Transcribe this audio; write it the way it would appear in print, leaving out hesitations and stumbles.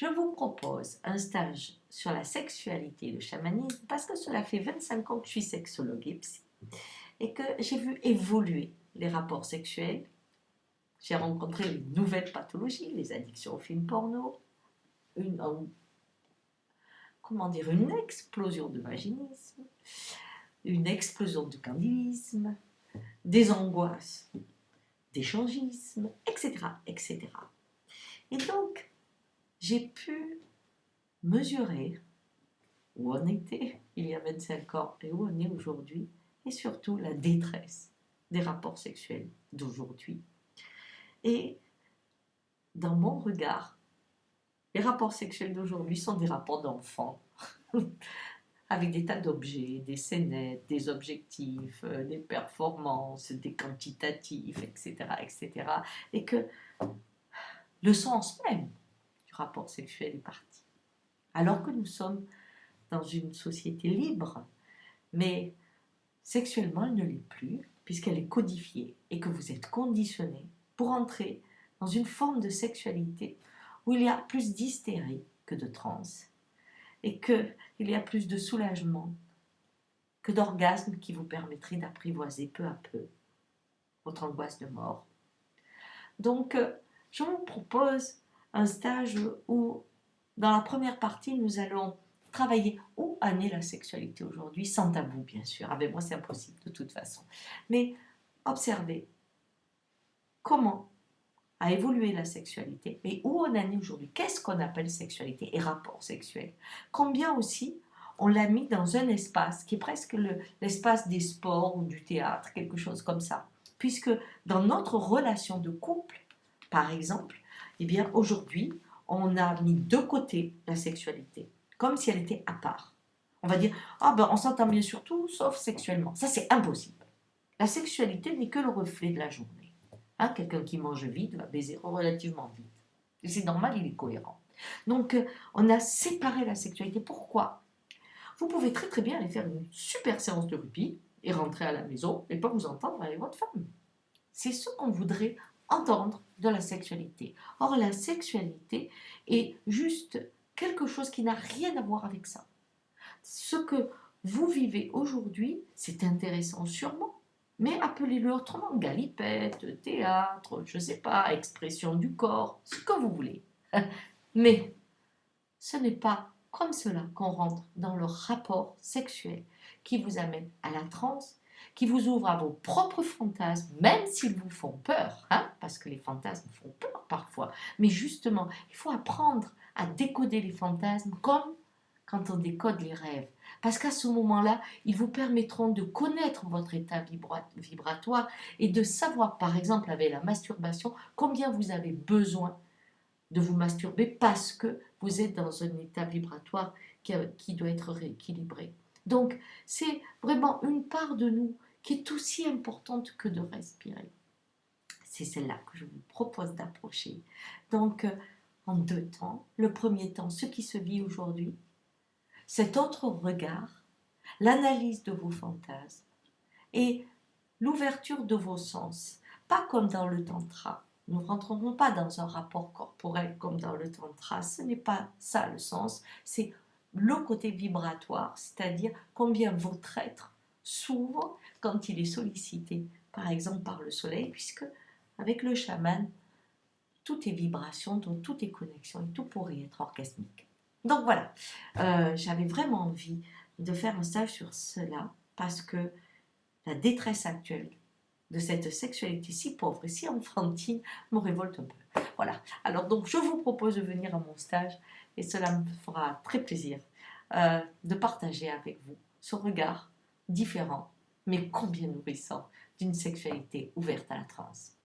je vous propose un stage sur la sexualité et le chamanisme parce que cela fait 25 ans que je suis sexologue et psy et que j'ai vu évoluer les rapports sexuels. J'ai rencontré une nouvelle pathologie, les addictions aux films porno, une explosion de vaginisme, une explosion de candilisme, des angoisses, d'échangisme, etc., etc. Et donc, j'ai pu mesurer où on était il y a 25 ans et où on est aujourd'hui, et surtout la détresse des rapports sexuels d'aujourd'hui. Et dans mon regard, les rapports sexuels d'aujourd'hui sont des rapports d'enfants, avec des tas d'objets, des scénettes, des objectifs, des performances, des quantitatifs, etc., etc. Et que le sens même du rapport sexuel est parti. Alors que nous sommes dans une société libre, mais sexuellement elle ne l'est plus, puisqu'elle est codifiée et que vous êtes conditionné pour entrer dans une forme de sexualité où il y a plus d'hystérie que de transe, et qu'il y a plus de soulagement que d'orgasme qui vous permettrait d'apprivoiser peu à peu votre angoisse de mort. Donc, je vous propose un stage où, dans la première partie, nous allons travailler où en est la sexualité aujourd'hui, sans tabou, bien sûr. Avec moi, c'est impossible, de toute façon. Mais observez comment a évolué la sexualité et où on en est aujourd'hui. Qu'est-ce qu'on appelle sexualité et rapport sexuel? Combien aussi on l'a mis dans un espace qui est presque l'espace des sports ou du théâtre, quelque chose comme ça. Puisque dans notre relation de couple, par exemple, eh bien aujourd'hui, on a mis de côté la sexualité, comme si elle était à part. On va dire, ah ben on s'entend bien sur tout, sauf sexuellement. Ça, c'est impossible. La sexualité n'est que le reflet de la journée. Hein, quelqu'un qui mange vite va baiser relativement vite. Et c'est normal, il est cohérent. Donc, on a séparé la sexualité. Pourquoi? Vous pouvez très très bien aller faire une super séance de rugby et rentrer à la maison et pas vous entendre avec votre femme. C'est ce qu'on voudrait entendre de la sexualité. Or, la sexualité est juste quelque chose qui n'a rien à voir avec ça. Ce que vous vivez aujourd'hui, c'est intéressant sûrement, mais appelez-le autrement, galipette, théâtre, je ne sais pas, expression du corps, ce que vous voulez. Mais ce n'est pas comme cela qu'on rentre dans le rapport sexuel qui vous amène à la transe, qui vous ouvre à vos propres fantasmes, même s'ils vous font peur, hein, parce que les fantasmes font peur parfois. Mais justement, il faut apprendre à décoder les fantasmes comme quand on décode les rêves. Parce qu'à ce moment-là, ils vous permettront de connaître votre état vibratoire et de savoir, par exemple, avec la masturbation, combien vous avez besoin de vous masturber parce que vous êtes dans un état vibratoire qui doit être rééquilibré. Donc, c'est vraiment une part de nous qui est aussi importante que de respirer. C'est celle-là que je vous propose d'approcher. Donc, en deux temps. Le premier temps, ce qui se vit aujourd'hui, cet autre regard, l'analyse de vos fantasmes et l'ouverture de vos sens, pas comme dans le tantra. Nous ne rentrerons pas dans un rapport corporel comme dans le tantra, ce n'est pas ça le sens, c'est le côté vibratoire, c'est-à-dire combien votre être s'ouvre quand il est sollicité, par exemple par le soleil, puisque avec le chaman, tout est vibration, donc tout est connexion et tout pourrait être orgasmique. Donc voilà, j'avais vraiment envie de faire un stage sur cela parce que la détresse actuelle de cette sexualité si pauvre et si enfantine me révolte un peu. Voilà, alors donc je vous propose de venir à mon stage et cela me fera très plaisir de partager avec vous ce regard différent mais combien nourrissant d'une sexualité ouverte à la transe.